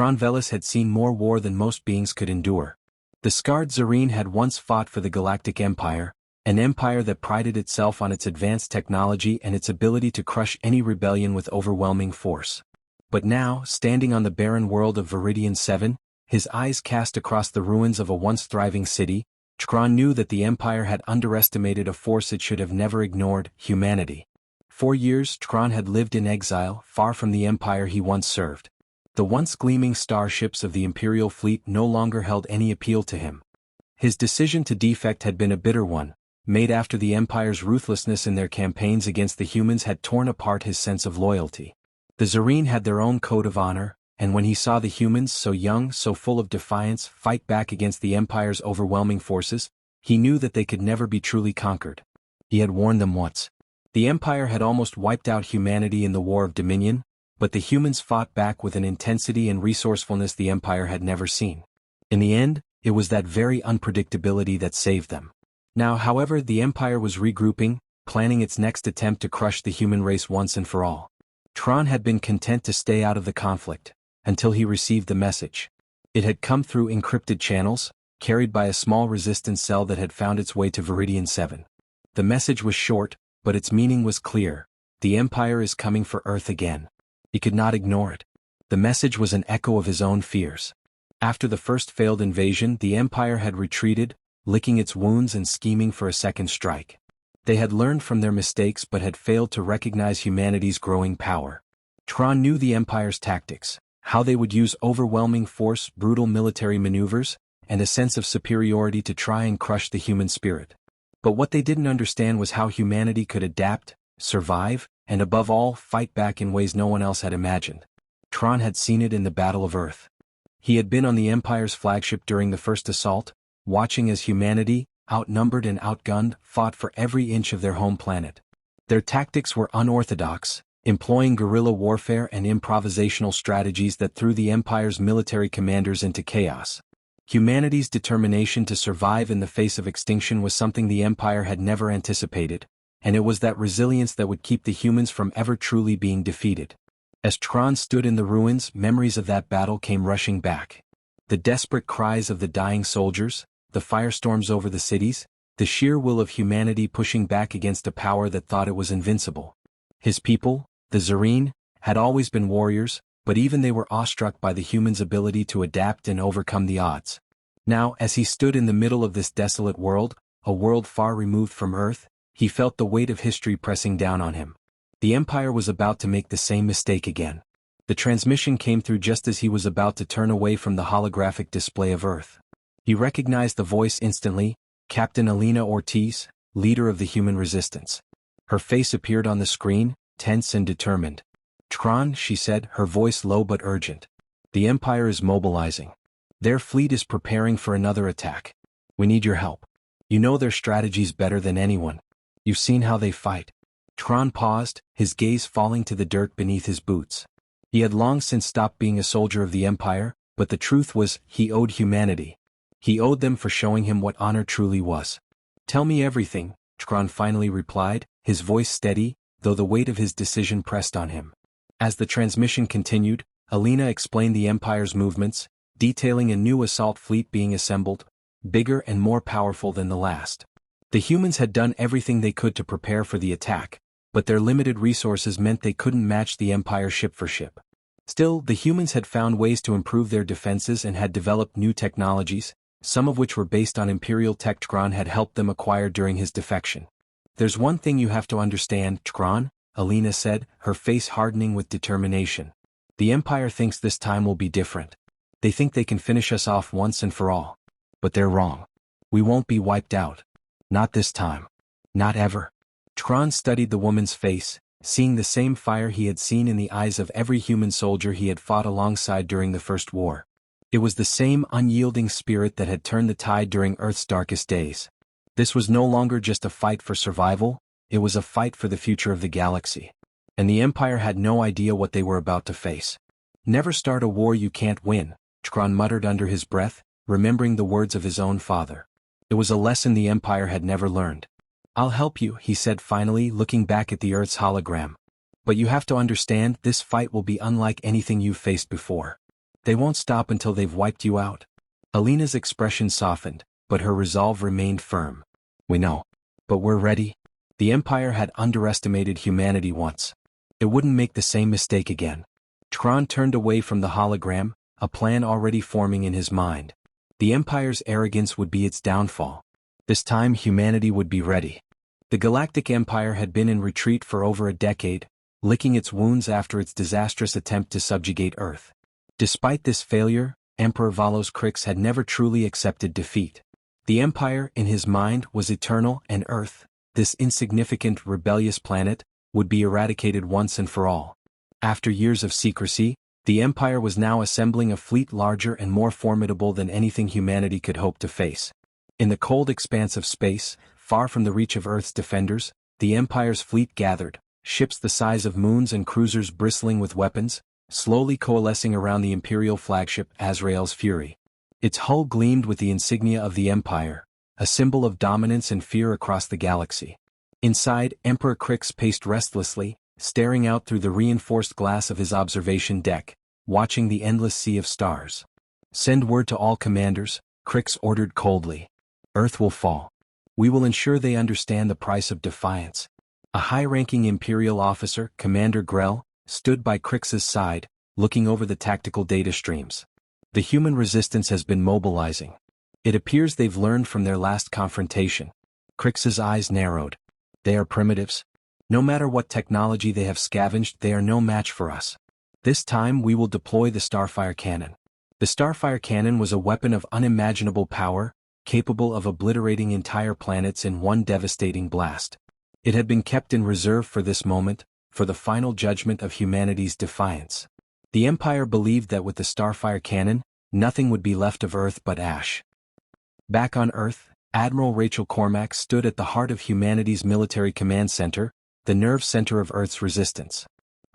Velis had seen more war than most beings could endure. The scarred Zareen had once fought for the Galactic Empire, an empire that prided itself on its advanced technology and its ability to crush any rebellion with overwhelming force. But now, standing on the barren world of Viridian 7, his eyes cast across the ruins of a once thriving city, Chkron knew that the Empire had underestimated a force it should have never ignored: humanity. For years Chkron had lived in exile, far from the Empire he once served. The once gleaming starships of the Imperial fleet no longer held any appeal to him. His decision to defect had been a bitter one, made after the Empire's ruthlessness in their campaigns against the humans had torn apart his sense of loyalty. The Zareen had their own code of honor, and when he saw the humans, so young, so full of defiance, fight back against the Empire's overwhelming forces, he knew that they could never be truly conquered. He had warned them once. The Empire had almost wiped out humanity in the War of Dominion, but the humans fought back with an intensity and resourcefulness the Empire had never seen. In the end, it was that very unpredictability that saved them. Now, however, the Empire was regrouping, planning its next attempt to crush the human race once and for all. Chkron had been content to stay out of the conflict, until he received the message. It had come through encrypted channels, carried by a small resistance cell that had found its way to Viridian 7. The message was short, but its meaning was clear: the Empire is coming for Earth again. He could not ignore it. The message was an echo of his own fears. After the first failed invasion, the Empire had retreated, licking its wounds and scheming for a second strike. They had learned from their mistakes but had failed to recognize humanity's growing power. Chkron knew the Empire's tactics, how they would use overwhelming force, brutal military maneuvers, and a sense of superiority to try and crush the human spirit. But what they didn't understand was how humanity could adapt, survive, and above all, fight back in ways no one else had imagined. Chkron had seen it in the Battle of Earth. He had been on the Empire's flagship during the first assault, watching as humanity, outnumbered and outgunned, fought for every inch of their home planet. Their tactics were unorthodox, employing guerrilla warfare and improvisational strategies that threw the Empire's military commanders into chaos. Humanity's determination to survive in the face of extinction was something the Empire had never anticipated, and it was that resilience that would keep the humans from ever truly being defeated. As Chkron stood in the ruins, memories of that battle came rushing back. The desperate cries of the dying soldiers, the firestorms over the cities, the sheer will of humanity pushing back against a power that thought it was invincible. His people, the Zareen, had always been warriors, but even they were awestruck by the humans' ability to adapt and overcome the odds. Now, as he stood in the middle of this desolate world, a world far removed from Earth, he felt the weight of history pressing down on him. The Empire was about to make the same mistake again. The transmission came through just as he was about to turn away from the holographic display of Earth. He recognized the voice instantly: Captain Alina Ortiz, leader of the human resistance. Her face appeared on the screen, tense and determined. "Chkron," she said, her voice low but urgent. "The Empire is mobilizing. Their fleet is preparing for another attack. We need your help. You know their strategies better than anyone. You've seen how they fight." Chkron paused, his gaze falling to the dirt beneath his boots. He had long since stopped being a soldier of the Empire, but the truth was, he owed humanity. He owed them for showing him what honor truly was. "Tell me everything," Chkron finally replied, his voice steady, though the weight of his decision pressed on him. As the transmission continued, Alina explained the Empire's movements, detailing a new assault fleet being assembled, bigger and more powerful than the last. The humans had done everything they could to prepare for the attack, but their limited resources meant they couldn't match the Empire ship for ship. Still, the humans had found ways to improve their defenses and had developed new technologies, some of which were based on Imperial tech Chkron had helped them acquire during his defection. "There's one thing you have to understand, Chkron," Alina said, her face hardening with determination. "The Empire thinks this time will be different. They think they can finish us off once and for all. But they're wrong. We won't be wiped out. Not this time. Not ever." Chkron studied the woman's face, seeing the same fire he had seen in the eyes of every human soldier he had fought alongside during the First War. It was the same unyielding spirit that had turned the tide during Earth's darkest days. This was no longer just a fight for survival, it was a fight for the future of the galaxy. And the Empire had no idea what they were about to face. "Never start a war you can't win," Chkron muttered under his breath, remembering the words of his own father. It was a lesson the Empire had never learned. "I'll help you," he said finally, looking back at the Earth's hologram. "But you have to understand, this fight will be unlike anything you've faced before. They won't stop until they've wiped you out. Alina's expression softened, but her resolve remained firm. We know. But we're ready. The Empire had underestimated humanity once. It wouldn't make the same mistake again. Tron turned away from the hologram, a plan already forming in his mind. The Empire's arrogance would be its downfall. This time humanity would be ready. The Galactic Empire had been in retreat for over a decade, licking its wounds after its disastrous attempt to subjugate Earth. Despite this failure, Emperor Valos Krix had never truly accepted defeat. The Empire, in his mind, was eternal, and Earth, this insignificant, rebellious planet, would be eradicated once and for all. After years of secrecy, the Empire was now assembling a fleet larger and more formidable than anything humanity could hope to face. In the cold expanse of space, far from the reach of Earth's defenders, the Empire's fleet gathered, ships the size of moons and cruisers bristling with weapons, slowly coalescing around the Imperial flagship Azrael's Fury. Its hull gleamed with the insignia of the Empire, a symbol of dominance and fear across the galaxy. Inside, Emperor Krix paced restlessly, staring out through the reinforced glass of his observation deck, watching the endless sea of stars. "Send word to all commanders," Krix ordered coldly. "Earth will fall. We will ensure they understand the price of defiance." A high-ranking Imperial officer, Commander Grell, stood by Krix's side, looking over the tactical data streams. "The human resistance has been mobilizing. It appears they've learned from their last confrontation." Krix's eyes narrowed. "They are primitives. No matter what technology they have scavenged, they are no match for us. This time we will deploy the Starfire Cannon." The Starfire Cannon was a weapon of unimaginable power, capable of obliterating entire planets in one devastating blast. It had been kept in reserve for this moment, for the final judgment of humanity's defiance. The Empire believed that with the Starfire Cannon, nothing would be left of Earth but ash. Back on Earth, Admiral Rachel Cormack stood at the heart of humanity's military command center, the nerve center of Earth's resistance.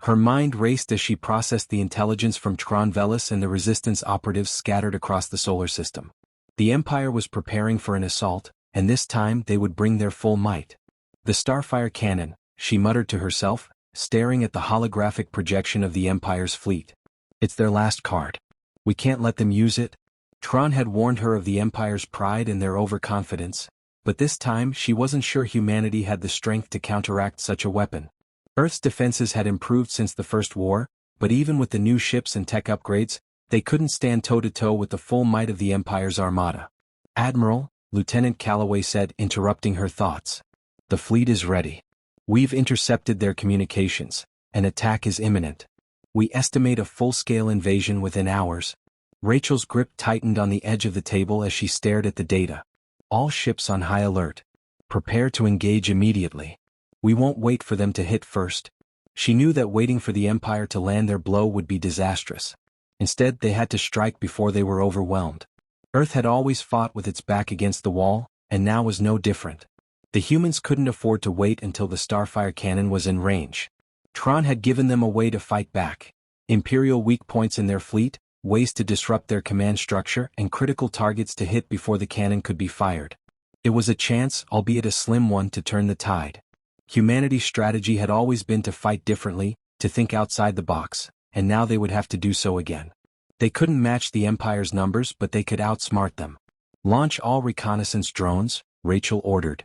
Her mind raced as she processed the intelligence from Tron Velis and the resistance operatives scattered across the solar system. The Empire was preparing for an assault, and this time they would bring their full might. "The Starfire Cannon," she muttered to herself, staring at the holographic projection of the Empire's fleet. "It's their last card. We can't let them use it." Tron had warned her of the Empire's pride and their overconfidence, but this time she wasn't sure humanity had the strength to counteract such a weapon. Earth's defenses had improved since the First War, but even with the new ships and tech upgrades, they couldn't stand toe-to-toe with the full might of the Empire's armada. "Admiral," Lieutenant Calloway said, interrupting her thoughts. "The fleet is ready. We've intercepted their communications. An attack is imminent. We estimate a full-scale invasion within hours." Rachel's grip tightened on the edge of the table as she stared at the data. "All ships on high alert. Prepare to engage immediately. We won't wait for them to hit first." She knew that waiting for the Empire to land their blow would be disastrous. Instead, they had to strike before they were overwhelmed. Earth had always fought with its back against the wall, and now was no different. The humans couldn't afford to wait until the Starfire Cannon was in range. Tron had given them a way to fight back. Imperial weak points in their fleet, ways to disrupt their command structure, and critical targets to hit before the cannon could be fired. It was a chance, albeit a slim one, to turn the tide. Humanity's strategy had always been to fight differently, to think outside the box, and now they would have to do so again. They couldn't match the Empire's numbers, but they could outsmart them. "Launch all reconnaissance drones," Rachel ordered.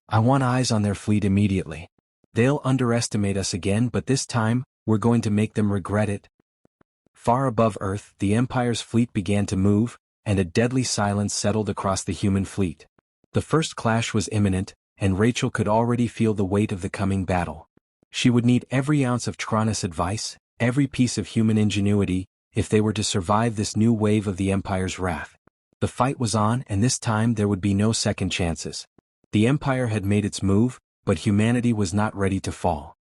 "I want eyes on their fleet immediately. They'll underestimate us again, but this time, we're going to make them regret it." Far above Earth, the Empire's fleet began to move, and a deadly silence settled across the human fleet. The first clash was imminent, and Rachel could already feel the weight of the coming battle. She would need every ounce of Tronus advice, every piece of human ingenuity, if they were to survive this new wave of the Empire's wrath. The fight was on, and this time there would be no second chances. The Empire had made its move, but humanity was not ready to fall.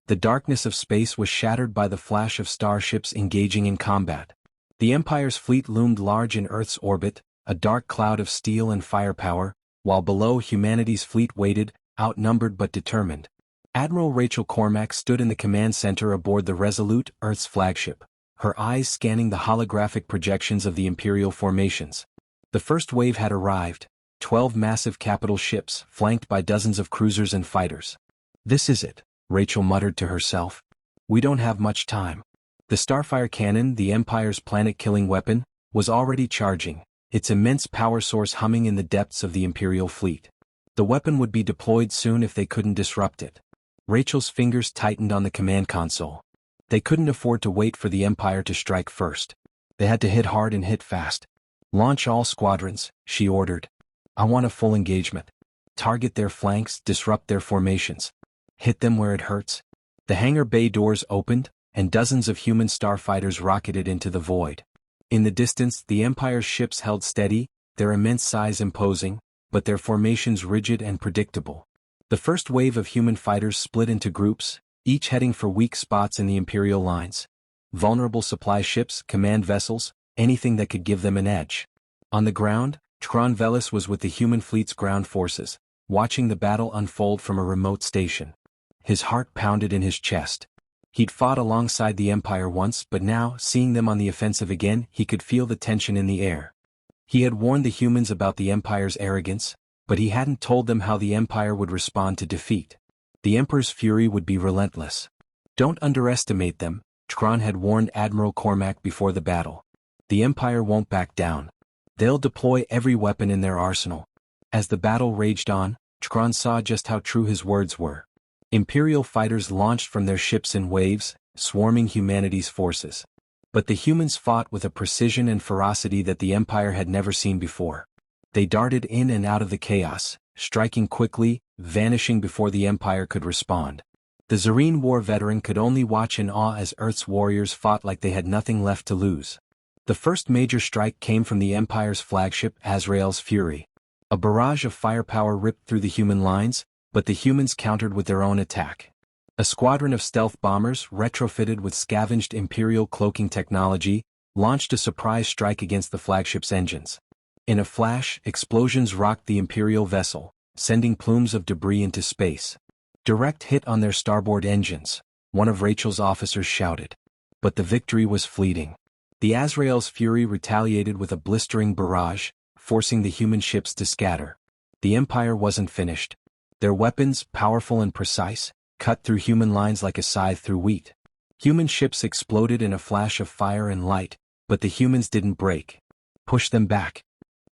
The darkness of space was shattered by the flash of starships engaging in combat. The Empire's fleet loomed large in Earth's orbit, a dark cloud of steel and firepower, while below humanity's fleet waited, outnumbered but determined. Admiral Rachel Cormack stood in the command center aboard the Resolute, Earth's flagship, her eyes scanning the holographic projections of the Imperial formations. The first wave had arrived, 12 massive capital ships, flanked by dozens of cruisers and fighters. "This is it," Rachel muttered to herself. "We don't have much time." The Starfire cannon, the Empire's planet-killing weapon, was already charging, its immense power source humming in the depths of the Imperial fleet. The weapon would be deployed soon if they couldn't disrupt it. Rachel's fingers tightened on the command console. They couldn't afford to wait for the Empire to strike first. They had to hit hard and hit fast. "Launch all squadrons," she ordered. "I want a full engagement. Target their flanks, disrupt their formations. Hit them where it hurts." The hangar bay doors opened, and dozens of human starfighters rocketed into the void. In the distance, the Empire's ships held steady, their immense size imposing, but their formations rigid and predictable. The first wave of human fighters split into groups, each heading for weak spots in the Imperial lines. Vulnerable supply ships, command vessels, anything that could give them an edge. On the ground, Tron Velis was with the human fleet's ground forces, watching the battle unfold from a remote station. His heart pounded in his chest. He'd fought alongside the Empire once, but now, seeing them on the offensive again, he could feel the tension in the air. He had warned the humans about the Empire's arrogance, but he hadn't told them how the Empire would respond to defeat. The Emperor's fury would be relentless. "Don't underestimate them," Tron had warned Admiral Cormac before the battle. "The Empire won't back down. They'll deploy every weapon in their arsenal." As the battle raged on, Tron saw just how true his words were. Imperial fighters launched from their ships in waves, swarming humanity's forces. But the humans fought with a precision and ferocity that the Empire had never seen before. They darted in and out of the chaos, striking quickly, vanishing before the Empire could respond. The Zareen War veteran could only watch in awe as Earth's warriors fought like they had nothing left to lose. The first major strike came from the Empire's flagship, Azrael's Fury. A barrage of firepower ripped through the human lines, but the humans countered with their own attack. A squadron of stealth bombers, retrofitted with scavenged Imperial cloaking technology, launched a surprise strike against the flagship's engines. In a flash, explosions rocked the Imperial vessel, sending plumes of debris into space. "Direct hit on their starboard engines," one of Rachel's officers shouted. But the victory was fleeting. The Azrael's Fury retaliated with a blistering barrage, forcing the human ships to scatter. The Empire wasn't finished. Their weapons, powerful and precise, cut through human lines like a scythe through wheat. Human ships exploded in a flash of fire and light, but the humans didn't break. "Push them back,"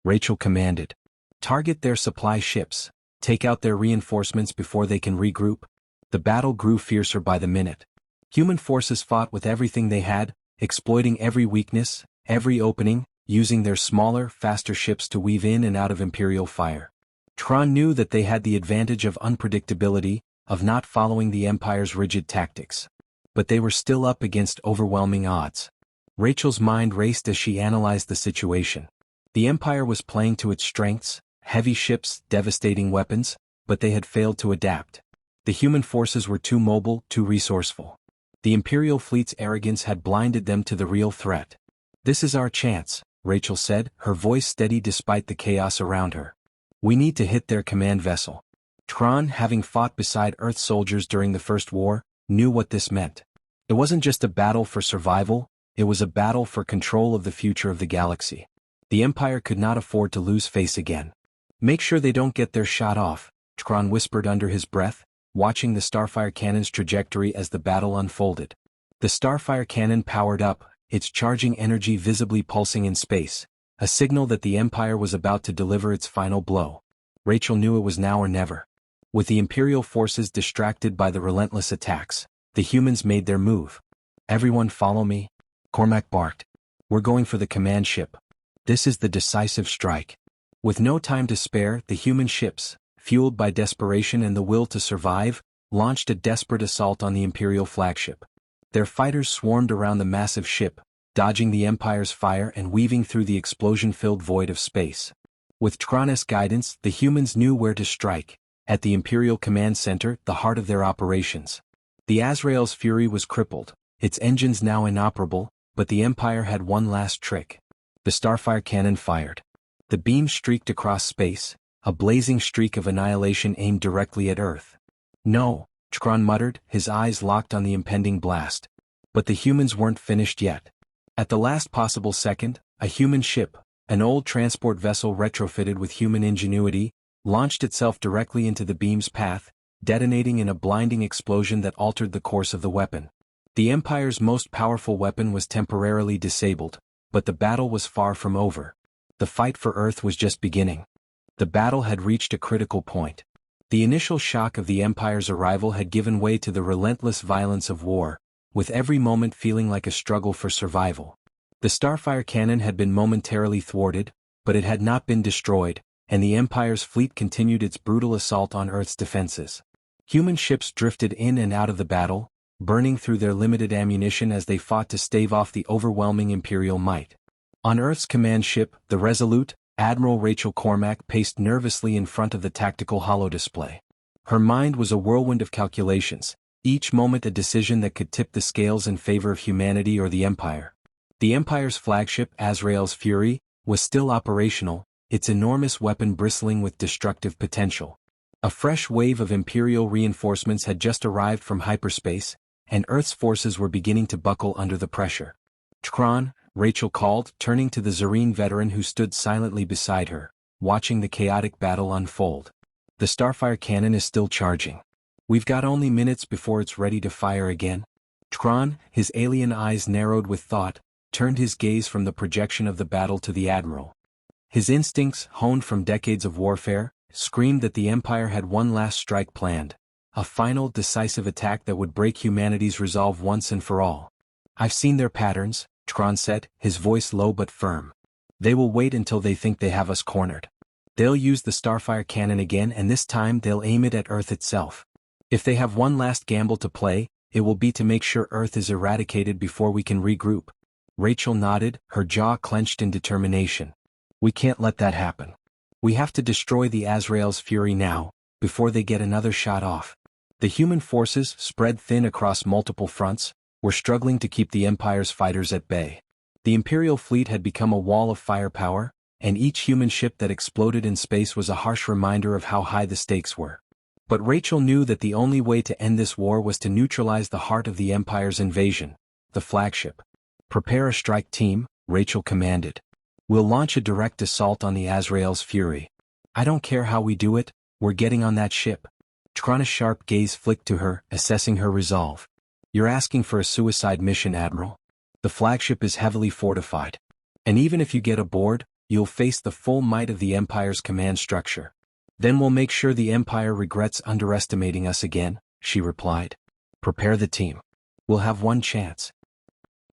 Rachel commanded. "Target their supply ships. Take out their reinforcements before they can regroup." The battle grew fiercer by the minute. Human forces fought with everything they had, exploiting every weakness, every opening, using their smaller, faster ships to weave in and out of Imperial fire. Tron knew that they had the advantage of unpredictability, of not following the Empire's rigid tactics. But they were still up against overwhelming odds. Rachel's mind raced as she analyzed the situation. The Empire was playing to its strengths, heavy ships, devastating weapons, but they had failed to adapt. The human forces were too mobile, too resourceful. The Imperial fleet's arrogance had blinded them to the real threat. "This is our chance," Rachel said, her voice steady despite the chaos around her. "We need to hit their command vessel." Tron, having fought beside Earth soldiers during the First War, knew what this meant. It wasn't just a battle for survival, it was a battle for control of the future of the galaxy. The Empire could not afford to lose face again. "Make sure they don't get their shot off," Tron whispered under his breath, watching the Starfire cannon's trajectory as the battle unfolded. The Starfire cannon powered up, its charging energy visibly pulsing in space, a signal that the Empire was about to deliver its final blow. Rachel knew it was now or never. With the Imperial forces distracted by the relentless attacks, the humans made their move. "Everyone follow me," Cormac barked. "We're going for the command ship. This is the decisive strike." With no time to spare, the human ships, fueled by desperation and the will to survive, launched a desperate assault on the Imperial flagship. Their fighters swarmed around the massive ship, dodging the Empire's fire and weaving through the explosion-filled void of space. With Tron's guidance, the humans knew where to strike, at the Imperial Command Center, the heart of their operations. The Azrael's Fury was crippled, its engines now inoperable, but the Empire had one last trick. The Starfire cannon fired. The beam streaked across space, a blazing streak of annihilation aimed directly at Earth. "No," Tron muttered, his eyes locked on the impending blast. But the humans weren't finished yet. At the last possible second, a human ship, an old transport vessel retrofitted with human ingenuity, launched itself directly into the beam's path, detonating in a blinding explosion that altered the course of the weapon. The Empire's most powerful weapon was temporarily disabled, but the battle was far from over. The fight for Earth was just beginning. The battle had reached a critical point. The initial shock of the Empire's arrival had given way to the relentless violence of war, with every moment feeling like a struggle for survival. The Starfire cannon had been momentarily thwarted, but it had not been destroyed, and the Empire's fleet continued its brutal assault on Earth's defenses. Human ships drifted in and out of the battle, burning through their limited ammunition as they fought to stave off the overwhelming Imperial might. On Earth's command ship, the Resolute, Admiral Rachel Cormack paced nervously in front of the tactical holodisplay. Her mind was a whirlwind of calculations, each moment a decision that could tip the scales in favor of humanity or the Empire. The Empire's flagship, Azrael's Fury, was still operational, its enormous weapon bristling with destructive potential. A fresh wave of Imperial reinforcements had just arrived from hyperspace, and Earth's forces were beginning to buckle under the pressure. "Tkron," Rachel called, turning to the Zarine veteran who stood silently beside her, watching the chaotic battle unfold. "The Starfire cannon is still charging. We've got only minutes before it's ready to fire again." Tkron, his alien eyes narrowed with thought, turned his gaze from the projection of the battle to the Admiral. His instincts, honed from decades of warfare, screamed that the Empire had one last strike planned, a final, decisive attack that would break humanity's resolve once and for all. "I've seen their patterns," Tkron said, his voice low but firm. "They will wait until they think they have us cornered. They'll use the Starfire cannon again, and this time they'll aim it at Earth itself. If they have one last gamble to play, it will be to make sure Earth is eradicated before we can regroup." Rachel nodded, her jaw clenched in determination. "We can't let that happen. We have to destroy the Azrael's Fury now, before they get another shot off." The human forces, spread thin across multiple fronts, were struggling to keep the Empire's fighters at bay. The Imperial fleet had become a wall of firepower, and each human ship that exploded in space was a harsh reminder of how high the stakes were. But Rachel knew that the only way to end this war was to neutralize the heart of the Empire's invasion, the flagship. "Prepare a strike team," Rachel commanded. "We'll launch a direct assault on the Azrael's Fury. I don't care how we do it, we're getting on that ship." Tkron's sharp gaze flicked to her, assessing her resolve. "You're asking for a suicide mission, Admiral. The flagship is heavily fortified. And even if you get aboard, you'll face the full might of the Empire's command structure. Then we'll make sure the Empire regrets underestimating us again," she replied. "Prepare the team. We'll have one chance."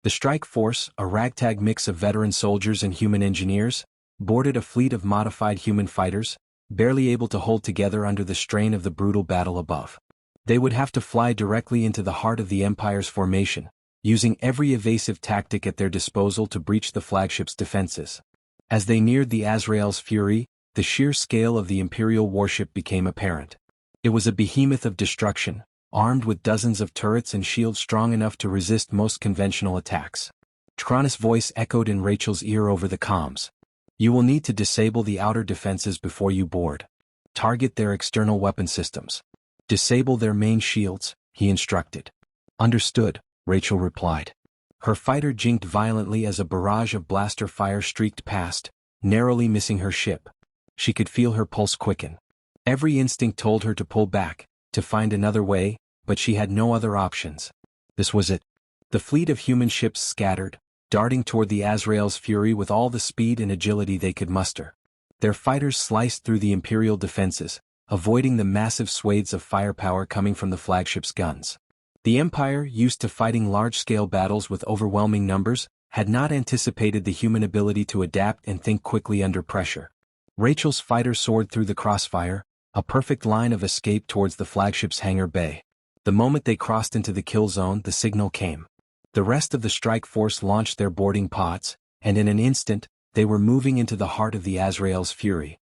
The strike force, a ragtag mix of veteran soldiers and human engineers, boarded a fleet of modified human fighters, barely able to hold together under the strain of the brutal battle above. They would have to fly directly into the heart of the Empire's formation, using every evasive tactic at their disposal to breach the flagship's defenses. As they neared the Azrael's Fury, the sheer scale of the Imperial warship became apparent. It was a behemoth of destruction, armed with dozens of turrets and shields strong enough to resist most conventional attacks. Tkron's voice echoed in Rachel's ear over the comms. "You will need to disable the outer defenses before you board. Target their external weapon systems. Disable their main shields," he instructed. "Understood," Rachel replied. Her fighter jinked violently as a barrage of blaster fire streaked past, narrowly missing her ship. She could feel her pulse quicken. Every instinct told her to pull back, to find another way, but she had no other options. This was it. The fleet of human ships scattered, darting toward the Azrael's Fury with all the speed and agility they could muster. Their fighters sliced through the Imperial defenses, avoiding the massive swathes of firepower coming from the flagship's guns. The Empire, used to fighting large-scale battles with overwhelming numbers, had not anticipated the human ability to adapt and think quickly under pressure. Rachel's fighter soared through the crossfire, a perfect line of escape towards the flagship's hangar bay. The moment they crossed into the kill zone, the signal came. The rest of the strike force launched their boarding pods, and in an instant, they were moving into the heart of the Azrael's Fury.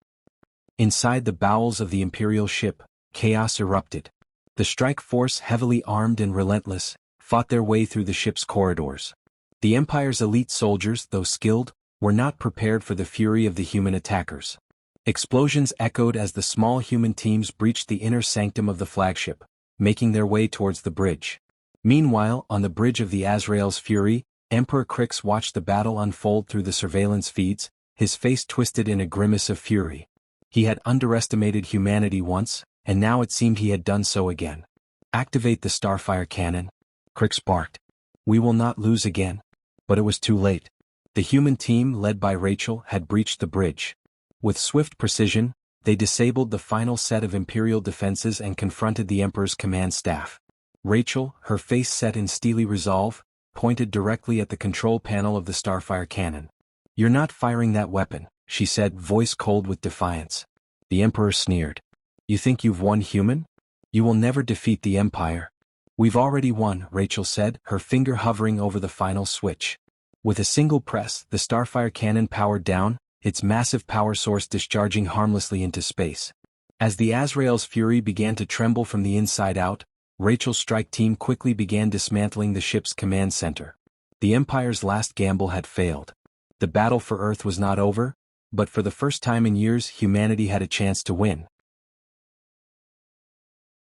Inside the bowels of the Imperial ship, chaos erupted. The strike force, heavily armed and relentless, fought their way through the ship's corridors. The Empire's elite soldiers, though skilled, were not prepared for the fury of the human attackers. Explosions echoed as the small human teams breached the inner sanctum of the flagship, making their way towards the bridge. Meanwhile, on the bridge of the Azrael's Fury, Emperor Crix watched the battle unfold through the surveillance feeds, his face twisted in a grimace of fury. He had underestimated humanity once, and now it seemed he had done so again. "Activate the Starfire cannon," Crix barked. We will not lose again. But it was too late. The human team led by Rachel had breached the bridge. With swift precision, they disabled the final set of Imperial defenses and confronted the Emperor's command staff. Rachel, her face set in steely resolve, pointed directly at the control panel of the Starfire cannon. "You're not firing that weapon," she said, voice cold with defiance. The Emperor sneered. "You think you've won, human? You will never defeat the Empire." "We've already won," Rachel said, her finger hovering over the final switch. With a single press, the Starfire cannon powered down, its massive power source discharging harmlessly into space. As the Azrael's fury began to tremble from the inside out, Rachel's strike team quickly began dismantling the ship's command center. The Empire's last gamble had failed. The battle for Earth was not over, but for the first time in years humanity had a chance to win.